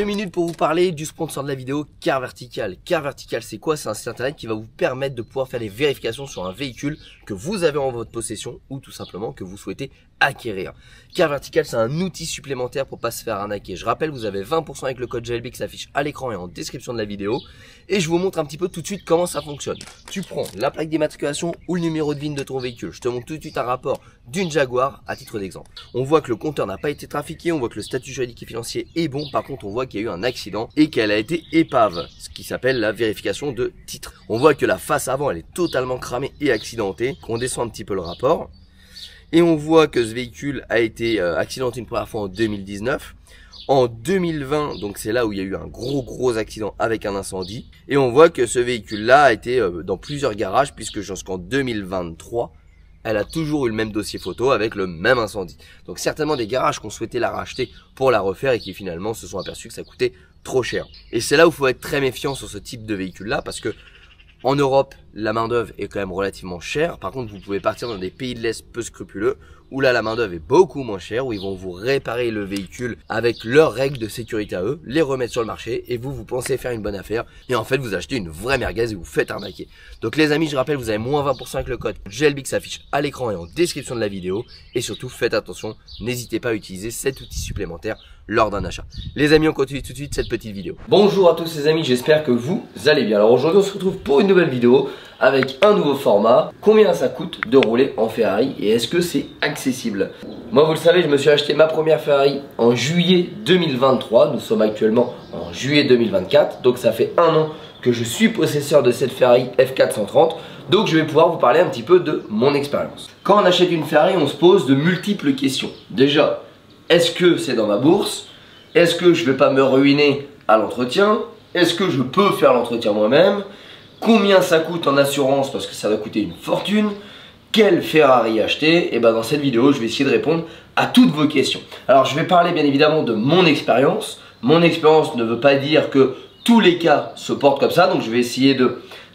2 minutes pour vous parler du sponsor de la vidéo, Car Vertical. Car Vertical, c'est quoi? C'est un site internet qui va vous permettre de pouvoir faire des vérifications sur un véhicule que vous avez en votre possession ou tout simplement que vous souhaitez acquérir. Car Vertical, c'est un outil supplémentaire pour pas se faire arnaquer. Je rappelle, vous avez 20% avec le code GLB qui s'affiche à l'écran et en description de la vidéo. Et je vous montre un petit peu tout de suite comment ça fonctionne. Tu prends la plaque d'immatriculation ou le numéro de VIN de ton véhicule. Je te montre tout de suite un rapport d'une Jaguar à titre d'exemple. On voit que le compteur n'a pas été trafiqué, on voit que le statut juridique et financier est bon. Par contre, on voit qu'il y a eu un accident et qu'elle a été épave, ce qui s'appelle la vérification de titre. On voit que la face avant, elle est totalement cramée et accidentée. On descend un petit peu le rapport. Et on voit que ce véhicule a été accidenté une première fois en 2019. En 2020, donc c'est là où il y a eu un gros accident avec un incendie. Et on voit que ce véhicule-là a été dans plusieurs garages, puisque jusqu'en 2023, elle a toujours eu le même dossier photo avec le même incendie. Donc certainement des garages qui ont souhaité la racheter pour la refaire et qui finalement se sont aperçus que ça coûtait trop cher. Et c'est là où il faut être très méfiant sur ce type de véhicule-là, parce que en Europe, la main-d'œuvre est quand même relativement chère. Par contre, vous pouvez partir dans des pays de l'Est peu scrupuleux, où là, la main-d'œuvre est beaucoup moins chère, où ils vont vous réparer le véhicule avec leurs règles de sécurité à eux, les remettre sur le marché, et vous pensez faire une bonne affaire. Et en fait, vous achetez une vraie merguez et vous faites arnaquer. Donc les amis, je rappelle, vous avez moins 20% avec le code GLB qui s'affiche à l'écran et en description de la vidéo. Et surtout, faites attention, n'hésitez pas à utiliser cet outil supplémentaire lors d'un achat. Les amis, on continue tout de suite cette petite vidéo. Bonjour à tous les amis, j'espère que vous allez bien. Alors aujourd'hui, on se retrouve pour une nouvelle vidéo avec un nouveau format. Combien ça coûte de rouler en Ferrari et est-ce que c'est accessible? Moi, vous le savez, je me suis acheté ma première Ferrari en juillet 2023. Nous sommes actuellement en juillet 2024, donc ça fait un an que je suis possesseur de cette Ferrari F430. Donc je vais pouvoir vous parler un petit peu de mon expérience. Quand on achète une Ferrari, on se pose de multiples questions. Déjà, est-ce que c'est dans ma bourse? Est-ce que je ne vais pas me ruiner à l'entretien? Est-ce que je peux faire l'entretien moi-même? Combien ça coûte en assurance parce que ça va coûter une fortune? Quelle Ferrari acheter? Et ben dans cette vidéo, je vais essayer de répondre à toutes vos questions. Alors je vais parler bien évidemment de mon expérience. Mon expérience ne veut pas dire que tous les cas se portent comme ça. Donc je vais essayer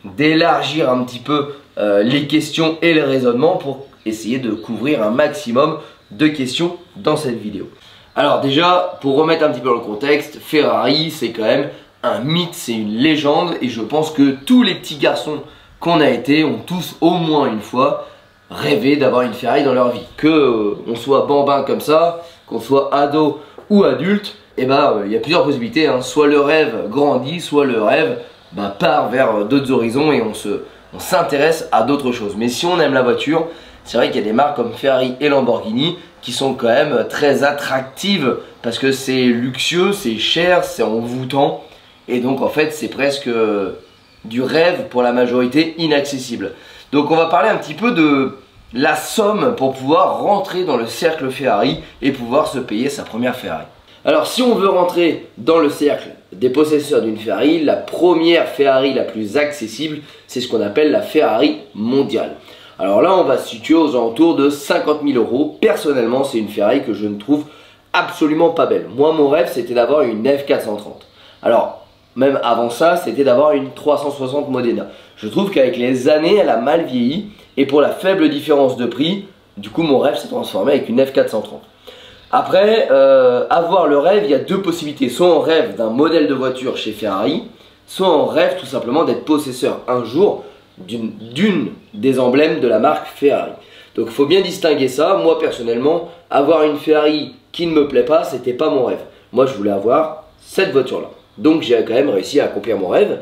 d'élargir un petit peu les questions et les raisonnements pour essayer de couvrir un maximum de questions dans cette vidéo. Alors déjà, pour remettre un petit peu dans le contexte, Ferrari c'est quand même un mythe, c'est une légende et je pense que tous les petits garçons qu'on a été ont tous au moins une fois rêvé d'avoir une Ferrari dans leur vie. Que on soit bambin comme ça, qu'on soit ado ou adulte, et ben il y a plusieurs possibilités, hein. Soit le rêve grandit, soit le rêve part vers d'autres horizons et on s'intéresse à d'autres choses. Mais si on aime la voiture, c'est vrai qu'il y a des marques comme Ferrari et Lamborghini qui sont quand même très attractives parce que c'est luxueux, c'est cher, c'est envoûtant et donc en fait c'est presque du rêve pour la majorité inaccessible. Donc on va parler un petit peu de la somme pour pouvoir rentrer dans le cercle Ferrari et pouvoir se payer sa première Ferrari. Alors si on veut rentrer dans le cercle des possesseurs d'une Ferrari, la première Ferrari la plus accessible, c'est ce qu'on appelle la Ferrari mondiale. Alors là, on va se situer aux alentours de 50 000 euros. Personnellement, c'est une Ferrari que je ne trouve absolument pas belle. Moi, mon rêve, c'était d'avoir une F430. Alors, même avant ça, c'était d'avoir une 360 Modena. Je trouve qu'avec les années, elle a mal vieilli. Et pour la faible différence de prix, du coup, mon rêve s'est transformé avec une F430. Après, avoir le rêve, il y a deux possibilités. Soit on rêve d'un modèle de voiture chez Ferrari, soit on rêve tout simplement d'être possesseur un jour d'une des emblèmes de la marque Ferrari. Donc il faut bien distinguer ça. Moi personnellement, avoir une Ferrari qui ne me plaît pas, c'était pas mon rêve. Moi je voulais avoir cette voiture là. Donc j'ai quand même réussi à accomplir mon rêve.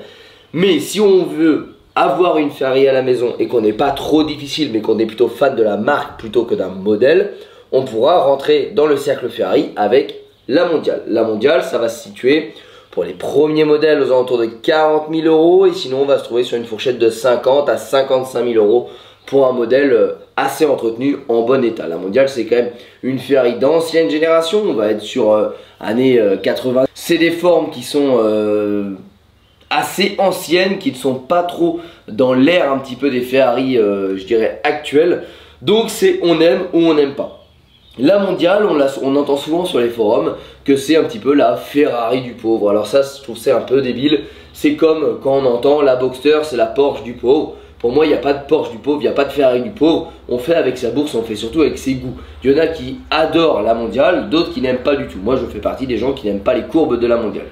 Mais si on veut avoir une Ferrari à la maison et qu'on n'est pas trop difficile mais qu'on est plutôt fan de la marque plutôt que d'un modèle, on pourra rentrer dans le cercle Ferrari avec la mondiale. La mondiale, ça va se situer pour les premiers modèles aux alentours de 40 000 euros et sinon on va se trouver sur une fourchette de 50 à 55 000 euros pour un modèle assez entretenu en bon état. La mondiale c'est quand même une Ferrari d'ancienne génération, on va être sur années 80. C'est des formes qui sont assez anciennes, qui ne sont pas trop dans l'air un petit peu des Ferrari je dirais actuelles. Donc c'est on aime ou on n'aime pas. La mondiale, on entend souvent sur les forums que c'est un petit peu la Ferrari du pauvre. Alors ça, je trouve c'est un peu débile. C'est comme quand on entend la Boxster, c'est la Porsche du pauvre. Pour moi, il n'y a pas de Porsche du pauvre, il n'y a pas de Ferrari du pauvre. On fait avec sa bourse, on fait surtout avec ses goûts. Il y en a qui adorent la mondiale, d'autres qui n'aiment pas du tout. Moi, je fais partie des gens qui n'aiment pas les courbes de la mondiale.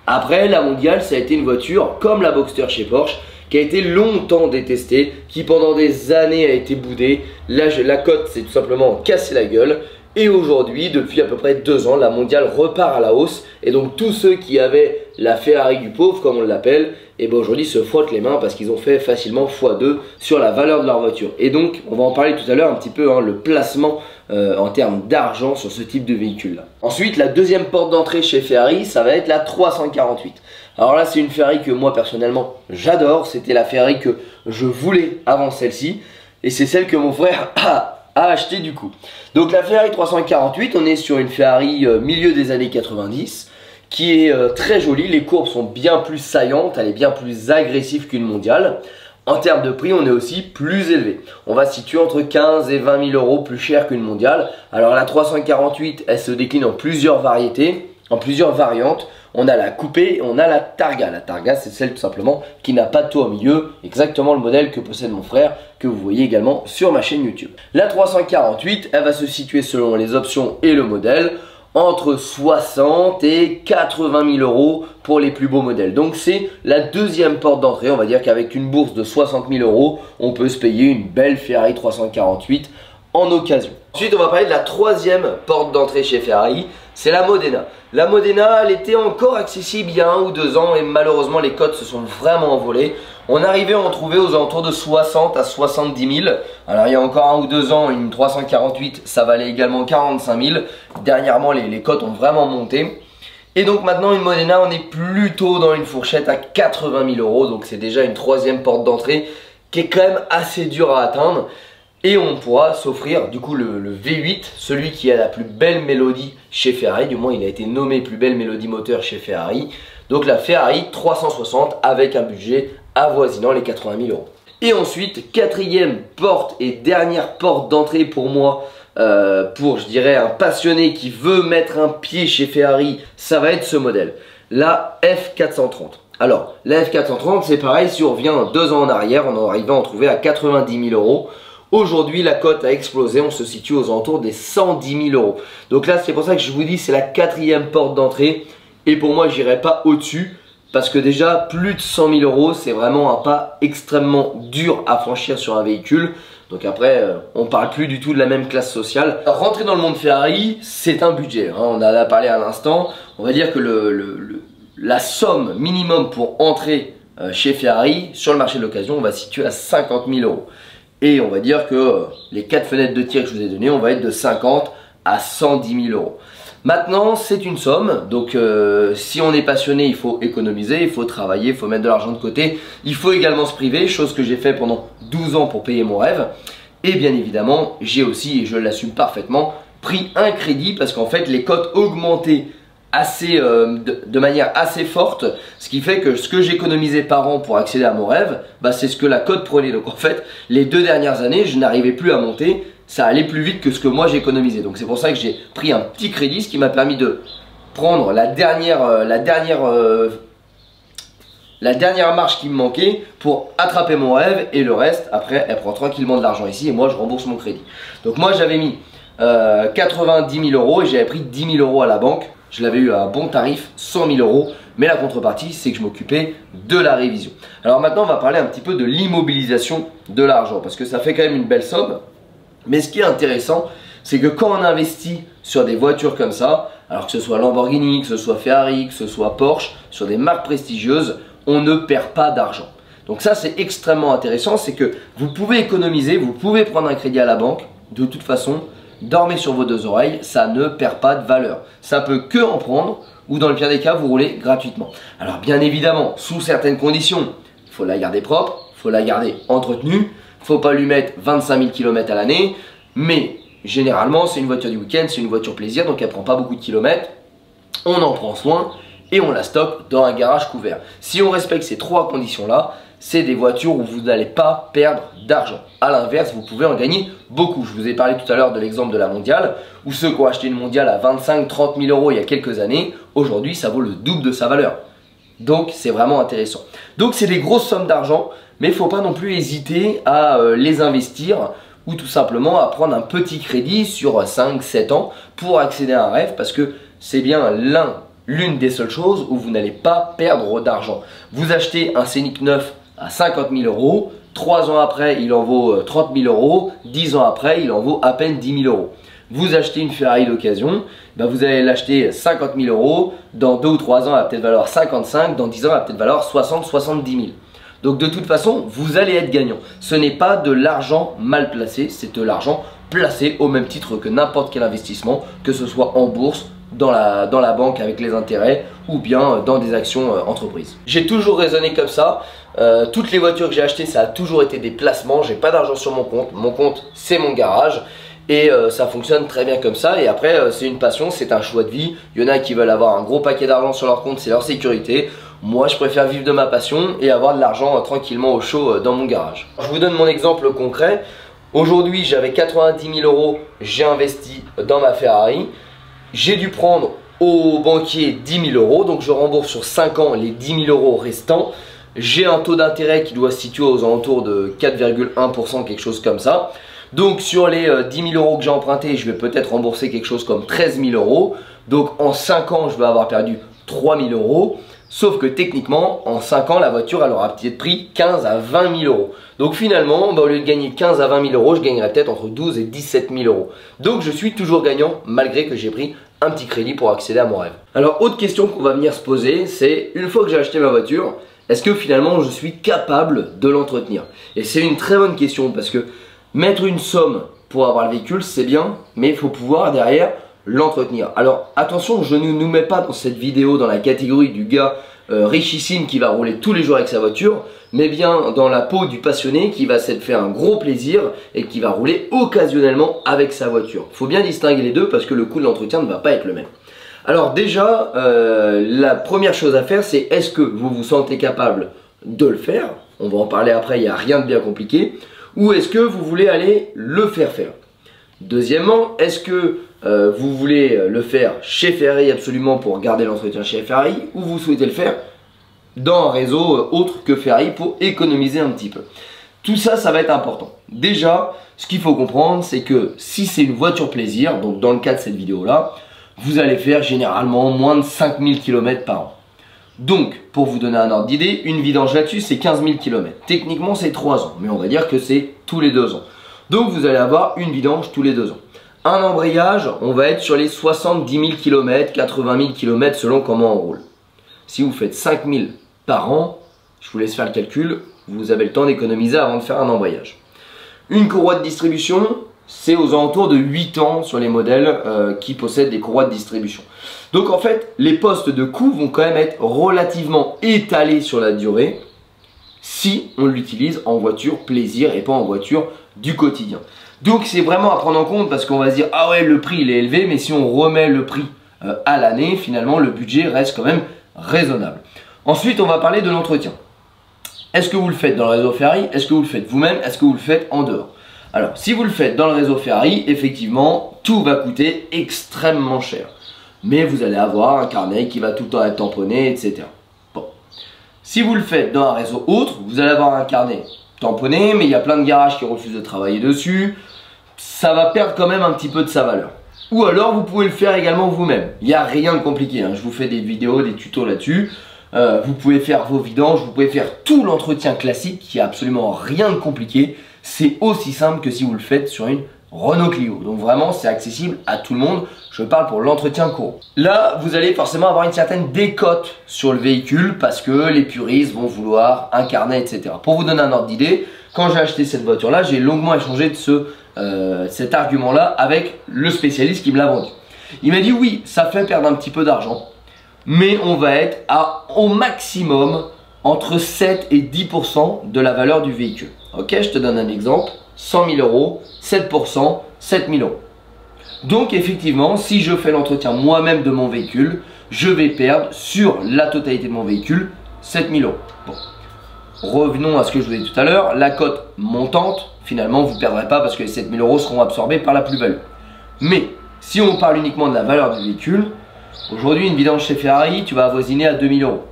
Après, la mondiale, ça a été une voiture comme la Boxster chez Porsche, qui a été longtemps détestée, qui pendant des années a été boudée. Là, la cote s'est tout simplement cassé la gueule. Et aujourd'hui, depuis à peu près 2 ans, la mondiale repart à la hausse. Et donc tous ceux qui avaient la Ferrari du pauvre, comme on l'appelle, et ben aujourd'hui se frottent les mains parce qu'ils ont fait facilement x2 sur la valeur de leur voiture. Et donc, on va en parler tout à l'heure un petit peu, le placement en termes d'argent sur ce type de véhicule là. Ensuite, la deuxième porte d'entrée chez Ferrari, ça va être la 348. Alors là, c'est une Ferrari que moi personnellement j'adore. C'était la Ferrari que je voulais avant celle-ci. Et c'est celle que mon frère a acheté du coup. Donc la Ferrari 348, on est sur une Ferrari milieu des années 90 qui est très jolie. Les courbes sont bien plus saillantes, elle est bien plus agressive qu'une mondiale. En termes de prix, on est aussi plus élevé. On va se situer entre 15 et 20 000 euros plus cher qu'une mondiale. Alors la 348, elle se décline en plusieurs variétés, en plusieurs variantes. On a la coupée et on a la Targa. La Targa, c'est celle tout simplement qui n'a pas de toit au milieu, exactement le modèle que possède mon frère, que vous voyez également sur ma chaîne YouTube. La 348, elle va se situer selon les options et le modèle entre 60 et 80 000 euros pour les plus beaux modèles. Donc c'est la deuxième porte d'entrée. On va dire qu'avec une bourse de 60 000 euros, on peut se payer une belle Ferrari 348 en occasion. Ensuite, on va parler de la troisième porte d'entrée chez Ferrari, c'est la Modena. La Modena, elle était encore accessible il y a 1 ou 2 ans et malheureusement les cotes se sont vraiment envolées. On arrivait à en trouver aux alentours de 60 à 70 000. Alors il y a encore 1 ou 2 ans, une 348, ça valait également 45 000. Dernièrement, les cotes ont vraiment monté. Et donc maintenant, une Modena, on est plutôt dans une fourchette à 80 000 euros. Donc c'est déjà une troisième porte d'entrée qui est quand même assez dure à atteindre. Et on pourra s'offrir du coup le V8, celui qui a la plus belle mélodie chez Ferrari. Du moins, il a été nommé plus belle mélodie moteur chez Ferrari. Donc la Ferrari 360 avec un budget avoisinant les 80 000 euros. Et ensuite, quatrième porte et dernière porte d'entrée pour moi, pour je dirais un passionné qui veut mettre un pied chez Ferrari, ça va être ce modèle, la F430. Alors, la F430, c'est pareil, si on revient 2 ans en arrière, on arrivait à en trouver à 90 000 euros. Aujourd'hui, la cote a explosé, on se situe aux alentours des 110 000 euros. Donc là, c'est pour ça que je vous dis, c'est la quatrième porte d'entrée. Et pour moi, j'irai pas au-dessus. Parce que déjà, plus de 100 000 euros, c'est vraiment un pas extrêmement dur à franchir sur un véhicule. Donc après, on parle plus du tout de la même classe sociale. Alors, rentrer dans le monde Ferrari, c'est un budget. On en a parlé à l'instant. On va dire que la somme minimum pour entrer chez Ferrari, sur le marché de l'occasion, on va se situer à 50 000 euros. Et on va dire que les 4 fenêtres de tir que je vous ai données, on va être de 50 à 110 000 euros. Maintenant, c'est une somme, donc si on est passionné, il faut économiser, il faut travailler, il faut mettre de l'argent de côté. Il faut également se priver, chose que j'ai fait pendant 12 ans pour payer mon rêve. Et bien évidemment, j'ai aussi, et je l'assume parfaitement, pris un crédit parce qu'en fait, les cotes augmentaient de manière assez forte, ce qui fait que ce que j'économisais par an pour accéder à mon rêve, bah, c'est ce que la cote prenait. Donc en fait, les 2 dernières années, je n'arrivais plus à monter, ça allait plus vite que ce que moi j'économisais. Donc c'est pour ça que j'ai pris un petit crédit, ce qui m'a permis de prendre la dernière marche qui me manquait pour attraper mon rêve, et le reste, après, elle prend tranquillement de l'argent ici et moi je rembourse mon crédit. Donc moi j'avais mis 90 000 euros et j'avais pris 10 000 euros à la banque. Je l'avais eu à un bon tarif, 100 000 euros, mais la contrepartie, c'est que je m'occupais de la révision. Alors maintenant, on va parler un petit peu de l'immobilisation de l'argent, parce que ça fait quand même une belle somme. Mais ce qui est intéressant, c'est que quand on investit sur des voitures comme ça, alors que ce soit Lamborghini, que ce soit Ferrari, que ce soit Porsche, sur des marques prestigieuses, on ne perd pas d'argent. Donc ça, c'est extrêmement intéressant, c'est que vous pouvez économiser, vous pouvez prendre un crédit à la banque, de toute façon. Dormez sur vos 2 oreilles, ça ne perd pas de valeur. Ça peut que en prendre, ou dans le pire des cas, vous roulez gratuitement. Alors bien évidemment, sous certaines conditions, il faut la garder propre, il faut la garder entretenue, il ne faut pas lui mettre 25 000 km à l'année, mais généralement c'est une voiture du week-end, c'est une voiture plaisir, donc elle ne prend pas beaucoup de kilomètres, on en prend soin et on la stocke dans un garage couvert. Si on respecte ces 3 conditions-là, c'est des voitures où vous n'allez pas perdre d'argent. A l'inverse, vous pouvez en gagner beaucoup. Je vous ai parlé tout à l'heure de l'exemple de la mondiale, où ceux qui ont acheté une mondiale à 25-30 000 euros il y a quelques années, aujourd'hui ça vaut le double de sa valeur. Donc c'est vraiment intéressant. Donc c'est des grosses sommes d'argent, mais il ne faut pas non plus hésiter à les investir ou tout simplement à prendre un petit crédit sur 5-7 ans pour accéder à un rêve, parce que c'est bien l'une des seules choses où vous n'allez pas perdre d'argent. Vous achetez un Scénic neuf à 50 000 euros, 3 ans après il en vaut 30 000 euros, 10 ans après il en vaut à peine 10 000 euros. Vous achetez une Ferrari d'occasion, ben vous allez l'acheter 50 000 euros, dans 2 ou 3 ans elle va peut-être valoir 55, dans 10 ans elle va peut-être valoir 60-70 000. Donc de toute façon, vous allez être gagnant. Ce n'est pas de l'argent mal placé, c'est de l'argent placé au même titre que n'importe quel investissement, que ce soit en bourse, dans la banque avec les intérêts ou bien dans des actions entreprises. J'ai toujours raisonné comme ça. Toutes les voitures que j'ai achetées, ça a toujours été des placements. J'ai pas d'argent sur mon compte. Mon compte, c'est mon garage. Et ça fonctionne très bien comme ça. Et après, c'est une passion, c'est un choix de vie. Il y en a qui veulent avoir un gros paquet d'argent sur leur compte, c'est leur sécurité. Moi, je préfère vivre de ma passion et avoir de l'argent tranquillement au chaud dans mon garage. Je vous donne mon exemple concret. Aujourd'hui, j'avais 90 000 euros, j'ai investi dans ma Ferrari. J'ai dû prendre au banquier 10 000 euros, donc je rembourse sur 5 ans les 10 000 euros restants. J'ai un taux d'intérêt qui doit se situer aux alentours de 4,1%, quelque chose comme ça. Donc sur les 10 000 euros que j'ai empruntés, je vais peut-être rembourser quelque chose comme 13 000 euros. Donc en 5 ans, je vais avoir perdu 3 000 euros. Sauf que techniquement, en 5 ans, la voiture, elle aura peut-être pris 15 à 20 000 euros. Donc finalement, au lieu de gagner 15 à 20 000 euros, je gagnerai peut-être entre 12 et 17 000 euros. Donc je suis toujours gagnant malgré que j'ai pris un petit crédit pour accéder à mon rêve. Alors autre question qu'on va venir se poser, c'est une fois que j'ai acheté ma voiture, est-ce que finalement je suis capable de l'entretenir? Et c'est une très bonne question parce que mettre une somme pour avoir le véhicule, c'est bien, mais il faut pouvoir derrière l'entretenir. Alors attention, je ne nous mets pas dans cette vidéo dans la catégorie du gars richissime qui va rouler tous les jours avec sa voiture, mais bien dans la peau du passionné qui va s'être fait un gros plaisir et qui va rouler occasionnellement avec sa voiture. Il faut bien distinguer les deux parce que le coût de l'entretien ne va pas être le même. Alors déjà, la première chose à faire, c'est est-ce que vous vous sentez capable de le faire? On va en parler après, il n'y a rien de bien compliqué. Ou est-ce que vous voulez aller le faire faire? Deuxièmement, est-ce que vous voulez le faire chez Ferrari absolument pour garder l'entretien chez Ferrari, ou vous souhaitez le faire dans un réseau autre que Ferrari pour économiser un petit peu? Tout ça, ça va être important. Déjà, ce qu'il faut comprendre, c'est que si c'est une voiture plaisir, donc dans le cas de cette vidéo-là, vous allez faire généralement moins de 5000 km par an. Donc, pour vous donner un ordre d'idée, une vidange là-dessus, c'est 15 000 km. Techniquement, c'est 3 ans, mais on va dire que c'est tous les 2 ans. Donc, vous allez avoir une vidange tous les 2 ans. Un embrayage, on va être sur les 70 000 km, 80 000 km selon comment on roule. Si vous faites 5 000 par an, je vous laisse faire le calcul, vous avez le temps d'économiser avant de faire un embrayage. Une courroie de distribution, c'est aux alentours de 8 ans sur les modèles qui possèdent des courroies de distribution. Donc en fait, les postes de coût vont quand même être relativement étalés sur la durée si on l'utilise en voiture plaisir et pas en voiture du quotidien. Donc c'est vraiment à prendre en compte parce qu'on va se dire ah ouais, le prix il est élevé, mais si on remet le prix à l'année, finalement le budget reste quand même raisonnable. Ensuite, on va parler de l'entretien. Est-ce que vous le faites dans le réseau Ferrari? Est-ce que vous le faites vous-même? Est-ce que vous le faites en dehors? Alors, si vous le faites dans le réseau Ferrari, effectivement, tout va coûter extrêmement cher. Mais vous allez avoir un carnet qui va tout le temps être tamponné, etc. Bon. Si vous le faites dans un réseau autre, vous allez avoir un carnet tamponné, mais il y a plein de garages qui refusent de travailler dessus. Ça va perdre quand même un petit peu de sa valeur. Ou alors, vous pouvez le faire également vous-même. Il n'y a rien de compliqué, hein. Je vous fais des vidéos, des tutos là-dessus. Vous pouvez faire vos vidanges, vous pouvez faire tout l'entretien classique, qui a absolument rien de compliqué. C'est aussi simple que si vous le faites sur une Renault Clio. Donc vraiment, c'est accessible à tout le monde. Je parle pour l'entretien courant. Là, vous allez forcément avoir une certaine décote sur le véhicule parce que les puristes vont vouloir un carnet, etc. Pour vous donner un ordre d'idée, quand j'ai acheté cette voiture-là, j'ai longuement échangé de cet argument-là avec le spécialiste qui me l'a vendu. Il m'a dit oui, ça fait perdre un petit peu d'argent, mais on va être au maximum entre 7 et 10% de la valeur du véhicule. Ok, je te donne un exemple, 100 000 euros, 7%, 7 000 euros. Donc effectivement, si je fais l'entretien moi-même de mon véhicule, je vais perdre sur la totalité de mon véhicule 7 000 euros. Bon. Revenons à ce que je vous ai dit tout à l'heure, la cote montante, finalement vous ne perdrez pas parce que les 7 000 euros seront absorbés par la plus-value. Mais si on parle uniquement de la valeur du véhicule, aujourd'hui une vidange chez Ferrari, tu vas avoisiner à 2 000 euros.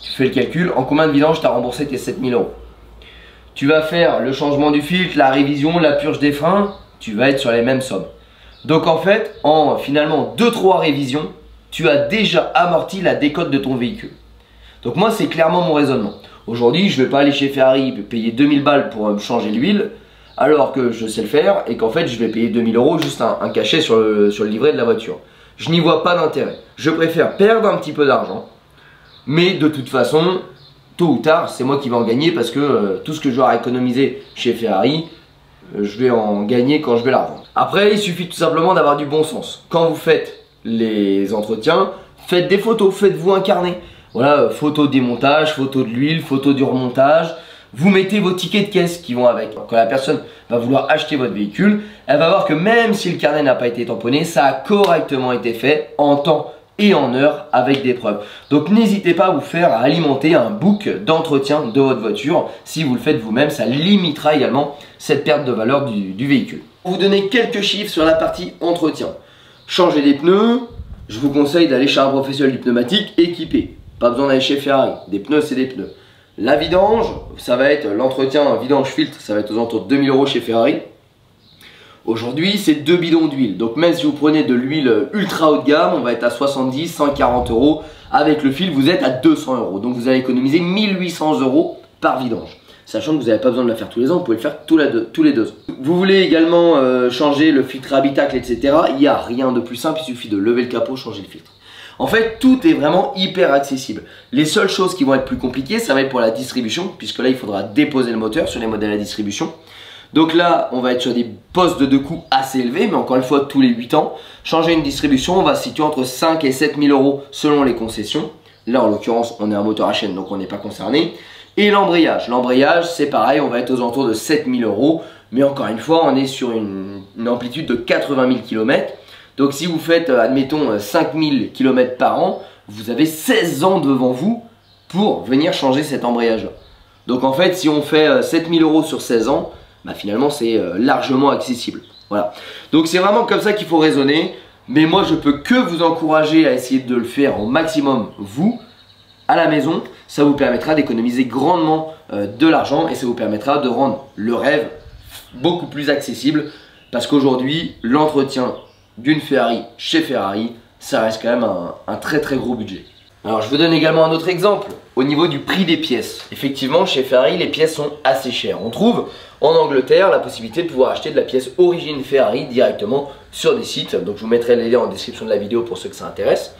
Tu fais le calcul, en combien de vidanges tu as remboursé tes 7000 euros? Tu vas faire le changement du filtre, la révision, la purge des freins, tu vas être sur les mêmes sommes. Donc en fait, en finalement 2-3 révisions, tu as déjà amorti la décote de ton véhicule. Donc moi, c'est clairement mon raisonnement. Aujourd'hui, je ne vais pas aller chez Ferrari payer 2000 balles pour me changer l'huile, alors que je sais le faire et qu'en fait, je vais payer 2000 euros juste un cachet sur le livret de la voiture. Je n'y vois pas d'intérêt. Je préfère perdre un petit peu d'argent, mais de toute façon, tôt ou tard, c'est moi qui vais en gagner parce que tout ce que j'aurai économisé chez Ferrari, je vais en gagner quand je vais la revendre. Après, il suffit tout simplement d'avoir du bon sens. Quand vous faites les entretiens, faites des photos, faites-vous un carnet. Voilà, photo de démontage, photo de l'huile, photo du remontage. Vous mettez vos tickets de caisse qui vont avec. Quand la personne va vouloir acheter votre véhicule, elle va voir que même si le carnet n'a pas été tamponné, ça a correctement été fait en temps et en heure avec des preuves. Donc n'hésitez pas à vous faire alimenter un book d'entretien de votre voiture. Si vous le faites vous-même, ça limitera également cette perte de valeur du véhicule. Pour vous donner quelques chiffres sur la partie entretien. Changer des pneus, je vous conseille d'aller chez un professionnel du pneumatique équipé. Pas besoin d'aller chez Ferrari, des pneus c'est des pneus. La vidange, ça va être l'entretien vidange filtre, ça va être aux alentours de 2000 euros chez Ferrari. Aujourd'hui, c'est 2 bidons d'huile. Donc même si vous prenez de l'huile ultra haut de gamme, on va être à 70, 140 euros. Avec le fil, vous êtes à 200 euros. Donc vous allez économiser 1800 euros par vidange. Sachant que vous n'avez pas besoin de la faire tous les ans, vous pouvez le faire tous les 2 ans. Vous voulez également changer le filtre habitacle, etc. Il n'y a rien de plus simple, il suffit de lever le capot, changer le filtre. En fait, tout est vraiment hyper accessible. Les seules choses qui vont être plus compliquées, ça va être pour la distribution, puisque là, il faudra déposer le moteur sur les modèles à distribution. Donc là, on va être sur des postes de coûts assez élevés, mais encore une fois, tous les 8 ans. Changer une distribution, on va se situer entre 5 et 7 000 euros selon les concessions. Là, en l'occurrence, on est un moteur à chaîne, donc on n'est pas concerné. Et l'embrayage. L'embrayage, c'est pareil, on va être aux alentours de 7 000 euros. Mais encore une fois, on est sur une amplitude de 80 000 km. Donc si vous faites, admettons, 5000 km par an, vous avez 16 ans devant vous pour venir changer cet embrayage-là. Donc en fait, si on fait 7000 euros sur 16 ans, bah finalement c'est largement accessible. Voilà. Donc c'est vraiment comme ça qu'il faut raisonner. Mais moi, je peux que vous encourager à essayer de le faire au maximum, vous, à la maison. Ça vous permettra d'économiser grandement de l'argent et ça vous permettra de rendre le rêve beaucoup plus accessible. Parce qu'aujourd'hui, l'entretien d'une Ferrari chez Ferrari, ça reste quand même un très très gros budget. Alors je vous donne également un autre exemple au niveau du prix des pièces. Effectivement, chez Ferrari, les pièces sont assez chères. On trouve en Angleterre la possibilité de pouvoir acheter de la pièce origine Ferrari directement sur des sites. Donc je vous mettrai les liens en description de la vidéo pour ceux que ça intéresse.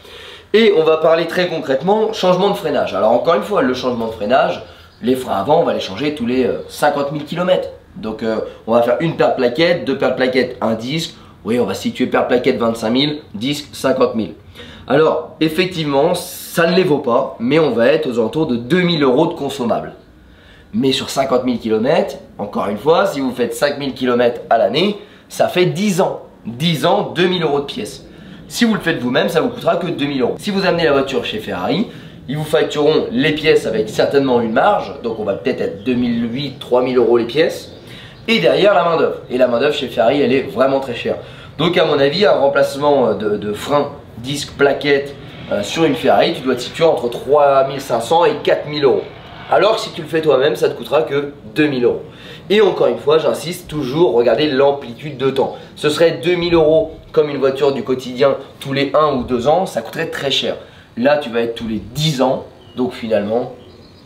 Et on va parler très concrètement changement de freinage. Alors encore une fois, le changement de freinage, les freins avant, on va les changer tous les 50 000 km. Donc on va faire une paire de plaquettes, 2 paires de plaquettes, un disque. Oui, on va situer paire plaquette 25 000, disque 50 000. Alors, effectivement, ça ne les vaut pas, mais on va être aux alentours de 2000 euros de consommables. Mais sur 50 000 km, encore une fois, si vous faites 5000 km à l'année, ça fait 10 ans. 10 ans, 2000 euros de pièces. Si vous le faites vous-même, ça vous coûtera que 2000 euros. Si vous amenez la voiture chez Ferrari, ils vous factureront les pièces avec certainement une marge. Donc on va peut-être être 2008, 3000 euros les pièces. Et derrière la main d'œuvre. Et la main d'œuvre chez Ferrari, elle est vraiment très chère. Donc à mon avis, un remplacement de frein, disque, plaquette sur une Ferrari, tu dois te situer entre 3500 et 4000 euros. Alors que si tu le fais toi-même, ça te coûtera que 2000 euros. Et encore une fois, j'insiste, toujours regarder l'amplitude de temps. Ce serait 2000 euros comme une voiture du quotidien tous les 1 ou 2 ans, ça coûterait très cher. Là, tu vas être tous les 10 ans, donc finalement...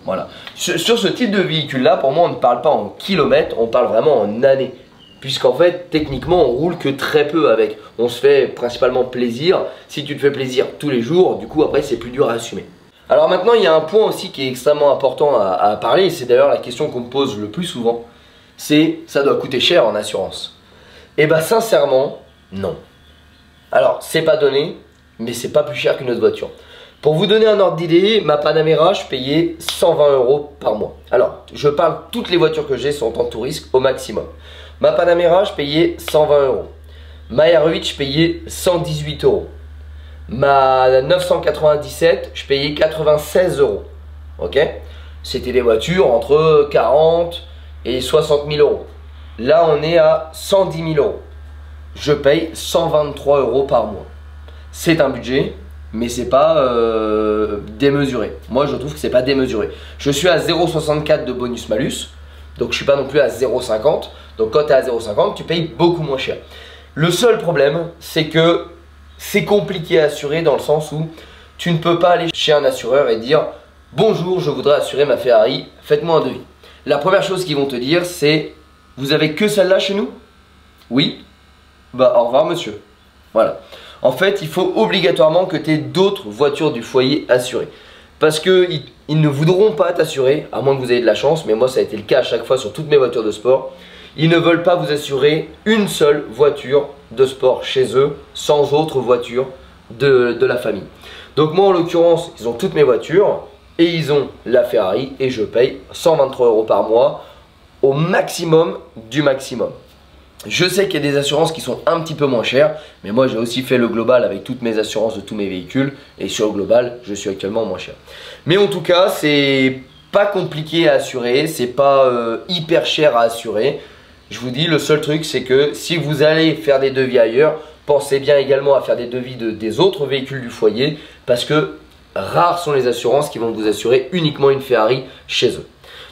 Voilà. Sur ce type de véhicule-là, pour moi, on ne parle pas en kilomètres, on parle vraiment en années. Puisqu'en fait, techniquement, on roule que très peu avec. On se fait principalement plaisir. Si tu te fais plaisir tous les jours, du coup, après, c'est plus dur à assumer. Alors maintenant, il y a un point aussi qui est extrêmement important à parler. Et c'est d'ailleurs la question qu'on me pose le plus souvent. C'est, ça doit coûter cher en assurance. Et bah sincèrement, non. Alors, c'est pas donné, mais c'est pas plus cher qu'une autre voiture. Pour vous donner un ordre d'idée, ma Panamera, je payais 120 euros par mois. Alors, je parle, toutes les voitures que j'ai sont en tout risque au maximum. Ma Panamera, je payais 120 euros. Ma R8, je payais 118 euros. Ma 997, je payais 96 euros. Ok? C'était des voitures entre 40 et 60 000 euros. Là, on est à 110 000 euros. Je paye 123 euros par mois. C'est un budget, mais c'est pas démesuré. Moi je trouve que c'est pas démesuré. Je suis à 0,64 de bonus malus, donc je suis pas non plus à 0,50. Donc quand tu es à 0,50 tu payes beaucoup moins cher. Le seul problème c'est que c'est compliqué à assurer dans le sens où tu ne peux pas aller chez un assureur et dire bonjour, je voudrais assurer ma Ferrari, faites-moi un devis. La première chose qu'ils vont te dire c'est vous avez que celle-là chez nous? Oui. Bah au revoir monsieur. Voilà. En fait il faut obligatoirement que tu aies d'autres voitures du foyer assurées. Parce qu'ils ne voudront pas t'assurer, à moins que vous ayez de la chance, mais moi ça a été le cas à chaque fois sur toutes mes voitures de sport. Ils ne veulent pas vous assurer une seule voiture de sport chez eux sans autre voiture de la famille. Donc moi en l'occurrence ils ont toutes mes voitures et ils ont la Ferrari et je paye 123 € par mois au maximum du maximum. Je sais qu'il y a des assurances qui sont un petit peu moins chères, mais moi j'ai aussi fait le global avec toutes mes assurances de tous mes véhicules et sur le global je suis actuellement moins cher. Mais en tout cas c'est pas compliqué à assurer, c'est pas hyper cher à assurer. Je vous dis le seul truc c'est que si vous allez faire des devis ailleurs, pensez bien également à faire des devis des autres véhicules du foyer parce que rares sont les assurances qui vont vous assurer uniquement une Ferrari chez eux.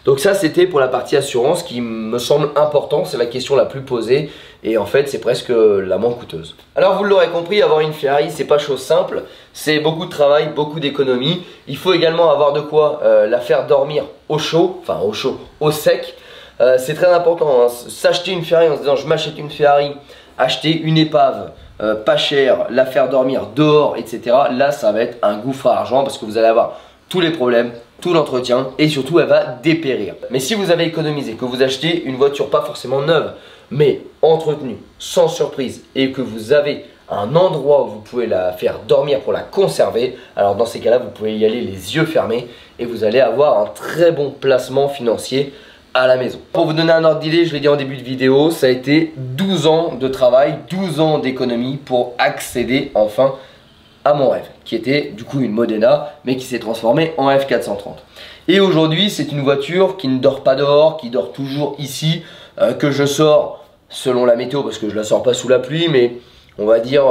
Donc ça c'était pour la partie assurance qui me semble important, c'est la question la plus posée et en fait c'est presque la moins coûteuse. Alors vous l'aurez compris, avoir une Ferrari c'est pas chose simple, c'est beaucoup de travail, beaucoup d'économie. Il faut également avoir de quoi la faire dormir au chaud, enfin au chaud, au sec. C'est très important, hein. S'acheter une Ferrari en se disant je m'achète une Ferrari, acheter une épave pas chère, la faire dormir dehors, etc. Là ça va être un gouffre à argent parce que vous allez avoir tous les problèmes, tout l'entretien et surtout elle va dépérir. Mais si vous avez économisé, que vous achetez une voiture pas forcément neuve mais entretenue, sans surprise et que vous avez un endroit où vous pouvez la faire dormir pour la conserver, alors dans ces cas là vous pouvez y aller les yeux fermés et vous allez avoir un très bon placement financier à la maison. Pour vous donner un ordre d'idée, je l'ai dit en début de vidéo, ça a été 12 ans de travail, 12 ans d'économie pour accéder enfin à mon rêve, qui était du coup une Modena, mais qui s'est transformée en F430. Et aujourd'hui, c'est une voiture qui ne dort pas dehors, qui dort toujours ici, que je sors selon la météo, parce que je la sors pas sous la pluie, mais on va dire,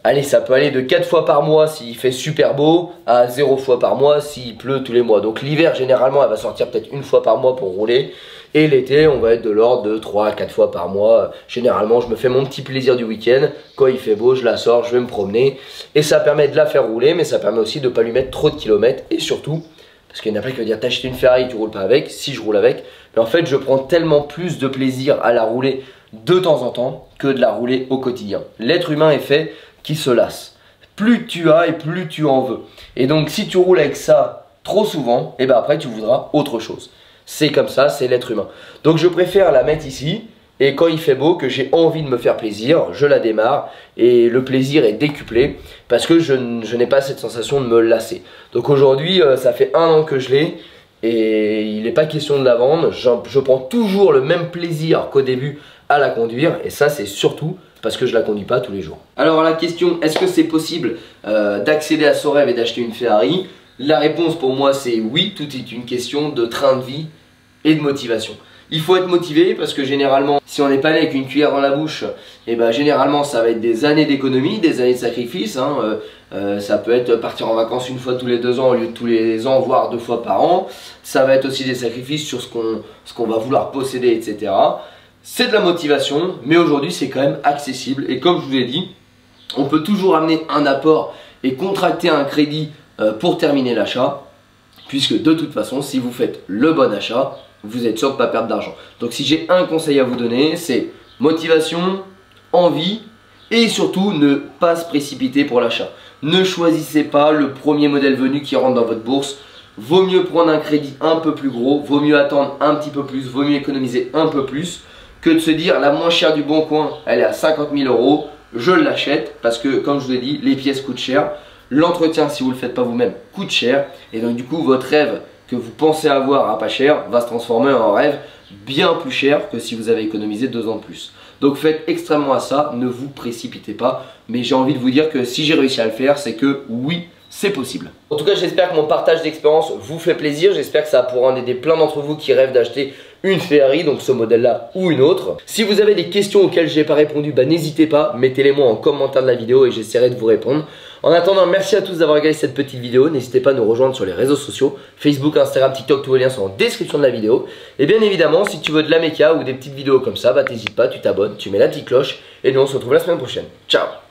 allez, ça peut aller de 4 fois par mois s'il fait super beau, à 0 fois par mois s'il pleut tous les mois. Donc l'hiver, généralement, elle va sortir peut-être une fois par mois pour rouler. Et l'été, on va être de l'ordre de 3 à 4 fois par mois. Généralement, je me fais mon petit plaisir du week-end. Quand il fait beau, je la sors, je vais me promener. Et ça permet de la faire rouler, mais ça permet aussi de ne pas lui mettre trop de kilomètres. Et surtout, parce qu'il y en a plein qui vont dire t'as acheté une Ferrari, tu roules pas avec. Si je roule avec, mais en fait, je prends tellement plus de plaisir à la rouler de temps en temps que de la rouler au quotidien. L'être humain est fait qui se lasse. Plus tu as et plus tu en veux. Et donc, si tu roules avec ça trop souvent, et ben après, tu voudras autre chose. C'est comme ça, c'est l'être humain. Donc je préfère la mettre ici et quand il fait beau, que j'ai envie de me faire plaisir, je la démarre et le plaisir est décuplé parce que je n'ai pas cette sensation de me lasser. Donc aujourd'hui, ça fait 1 an que je l'ai et il n'est pas question de la vendre. Je prends toujours le même plaisir qu'au début à la conduire et ça c'est surtout parce que je la conduis pas tous les jours. Alors la question, est-ce que c'est possible d'accéder à son rêve et d'acheter une Ferrari ? La réponse pour moi c'est oui, tout est une question de train de vie et de motivation. Il faut être motivé parce que généralement, si on n'est pas né avec une cuillère dans la bouche, et ben généralement ça va être des années d'économie, des années de sacrifice. Ça peut être partir en vacances une fois tous les 2 ans au lieu de tous les ans, voire 2 fois par an. Ça va être aussi des sacrifices sur ce qu'on va vouloir posséder, etc. C'est de la motivation, mais aujourd'hui c'est quand même accessible. Et comme je vous l'ai dit, on peut toujours amener un apport et contracter un crédit pour terminer l'achat, puisque de toute façon si vous faites le bon achat, vous êtes sûr de ne pas perdre d'argent. Donc si j'ai un conseil à vous donner, c'est motivation, envie et surtout ne pas se précipiter pour l'achat. Ne choisissez pas le premier modèle venu qui rentre dans votre bourse. Vaut mieux prendre un crédit un peu plus gros, vaut mieux attendre un petit peu plus, vaut mieux économiser un peu plus que de se dire la moins chère du bon coin, elle est à 50 000 €, je l'achète parce que comme je vous l'ai dit, les pièces coûtent cher. L'entretien, si vous ne le faites pas vous-même, coûte cher. Et donc du coup, votre rêve que vous pensez avoir à pas cher va se transformer en rêve bien plus cher que si vous avez économisé 2 ans de plus. Donc faites extrêmement à ça, ne vous précipitez pas. Mais j'ai envie de vous dire que si j'ai réussi à le faire, c'est que oui, c'est possible. En tout cas, j'espère que mon partage d'expérience vous fait plaisir. J'espère que ça pourra en aider plein d'entre vous qui rêvent d'acheter une Ferrari, donc ce modèle-là ou une autre. Si vous avez des questions auxquelles je n'ai pas répondu, n'hésitez pas, mettez-les moi en commentaire de la vidéo et j'essaierai de vous répondre. En attendant, merci à tous d'avoir regardé cette petite vidéo. N'hésitez pas à nous rejoindre sur les réseaux sociaux, Facebook, Instagram, TikTok, tous les liens sont en description de la vidéo. Et bien évidemment, si tu veux de la méca ou des petites vidéos comme ça, bah t'hésites pas, tu t'abonnes, tu mets la petite cloche. Et nous on se retrouve la semaine prochaine. Ciao!